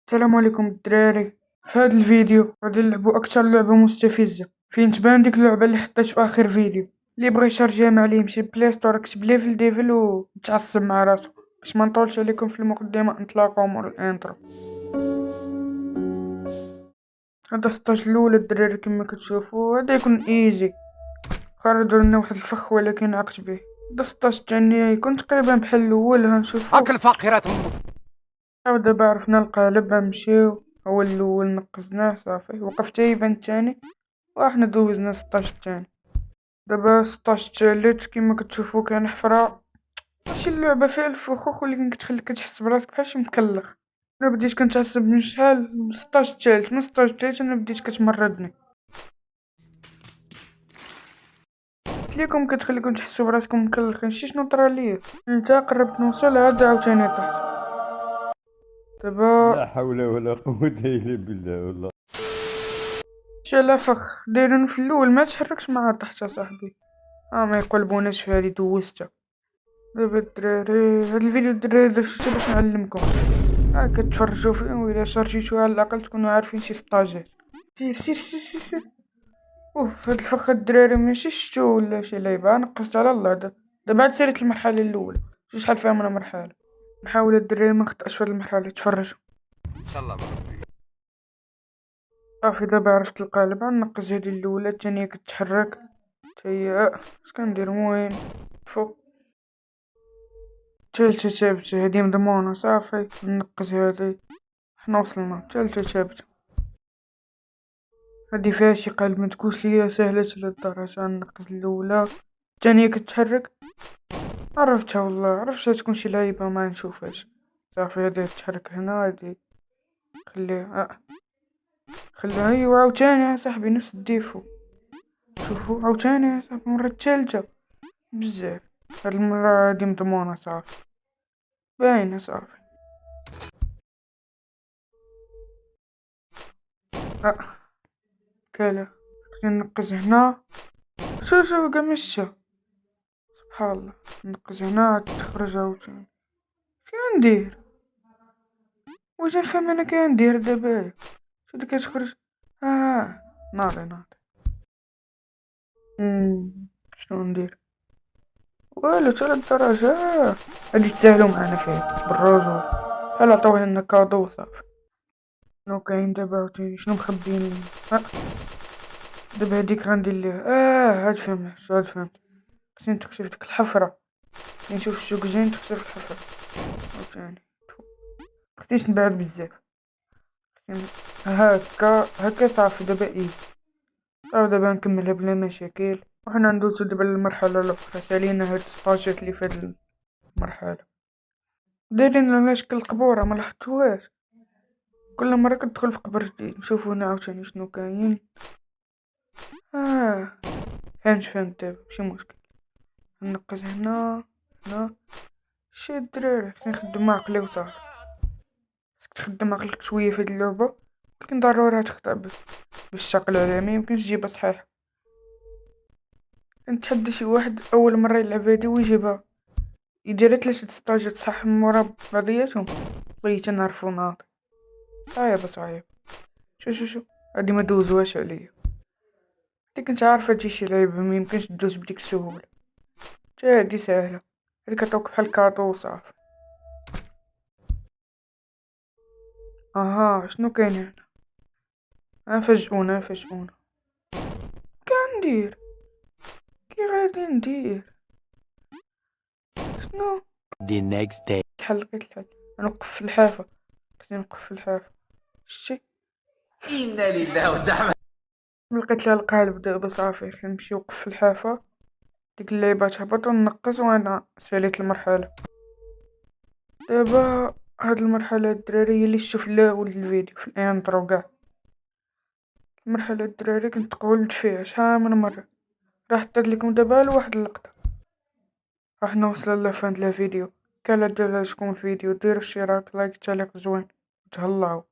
السلام عليكم الدراري. في هذا الفيديو غادي نلعبوا اكثر لعبه مستفزه فين تبان ديك اللعبه اللي حطيت في اخر فيديو. اللي بغى يشارجيها ما عليه يمشي بلاي ستور يكتب ليفل ديفل ويتعصب مع راسو. باش ما نطولش عليكم في المقدمه نطلقوا مور الانترو. هذا ستاج الاول الدراري كما كتشوفوا هذا يكون ايزي. خرجوا لنا واحد الفخ ولكن عقت به. هذا ستاج الثاني يكون تقريبا بحال الاول هنشوفوا. اكل فقيرات. دابا عرفنا القالب غنمشيو. هو الاول نقزناه صافي وقف يبان الثاني وحنا دوزنا 16 الثاني. دابا 16 الثالث كما كتشوفوا كان حفرة. ماشي اللعبة فيها الفخوخ ولكن كتخليك كتحس براسك بحال شي مكلخ. انا بديت كنتعصب من شحال من 16 الثالث من 16 الثالث انا بديت كتمردني. قلت لكم كتخليكم تحسوا براسكم مكلخين شي شنو طرا ليا. انت قربت نوصل عاد عاوتاني طحت. دابا لا حول ولا قوة إلا بالله والله. شالا فخ دايرين في الاول ما تحركش مع طحت صاحبي. ما يقلبوناش في هذه دوزتها. دابا الدراري هاد الفيديو الدراري درتو باش نعلمكم. كتفرجوا فيه وإلا شارجيتو على الأقل تكونوا عارفين شي سطاجات. سير. اوف هاد الفخ الدراري ماشي شتو ولا شي لعيبة نقصت على الله. دابا عاد ساليت المرحلة الأولى. شحال فيها من مرحلة. نحاول الدراري ما نخطأش في هاد المرحلة. تفرجوا ان شاء الله. صافي دابا عرفت القالب غنقز هادي الأولى الثانية كتحرك تهي اش كندير المهم فوق تالتة ثابتة هادي مضمونة صافي نقز هادي حنا وصلنا تالتة ثابتة. هادي فيها شي قلب متقولش ليا سهلة للدرجة. نقز الأولى الثانية كتحرك عرفتها والله عرفتها تكون شي لعيبة ما نشوفهاش. صافي هادي تحرك هنا هادي خليها خليها هي وعاوتاني يا صاحبي نفس الديفو. شوفو عاوتاني يا صاحبي المرة الثالثة بزاف. هاد المرة هادي مضمونة صافي باينة صافي. كالا خصني نقز هنا. شوف كاع مشى سبحان الله. نقز هنا تخرج عاوتاني كندير واش نفهم انا كندير دابا شو كتخرج. ناضي شنو ندير والو حتى للدرجة. هادي تساهلو معانا فيها بالرجول بحال عطاوه لنا كادو وصافي. شنو كاين دابا عاوتاني شنو مخبيين لنا. دابا هاديك غندير ليها هاد فهمت خصني نتخشى في ديك الحفرة. نشوف السوق زين نتخشى في الحفرة عاوتاني. مخصنيش نبعد بزاف. هكا صافي دابا دابا نكملها بلا مشاكل وحنا ندوزو دابا للمرحلة الأخرى. سالينا هاد السطاجات اللي في هاد المرحلة دايرين على شكل القبورة ما لاحظتوهاش. كل مرة كندخل في قبر جديد نشوفو هنا عاوتاني شنو كاين. فهمت دابا ماشي مشكل. نقز هنا شي الدراري خصني نخدم عقلي وصافي. خصك تخدم عقلك شوية في هاد اللعبة ولكن ضروري تخطأ بالشكل هذا ما يمكنش تجيبها صحيح. نتحدى شي واحد اول مره يلعب هادي ويجيبها يدير 3 ستاجات صح من مورا بعضياتهم بغيت نعرفو ناضي. صعيب شو هادي ما دوزوهاش عليا. هادي كنت عارفه تجي شي لعيبه ما يمكنش تدوز بديك السهوله. هادي ساهله هادي كتعطوك بحال كاطو وصافي. شنو كاين هنا. فاجئونا كندير كي غادي ندير شنو. The next day. لقيت الحل. نوقف في الحافه. خصني نوقف في الحافه شتي. إنا لله ودعم. لقيت لها القالب دابا صافي نمشي نوقف في الحافه. ديك اللعيبه تهبط ونقص وانا ساليت المرحله. دابا هاد المرحله الدراري اللي شفتو في الاول الفيديو في الانترو كاع. المرحله الدراري كنت قولت فيها شحال من مره. راح حطيت لكم دابا لواحد اللقطه. راح نوصل لفان الفيديو. كان عجبكم الفيديو ديروا اشتراك لايك تعليق زوين وتهلاو.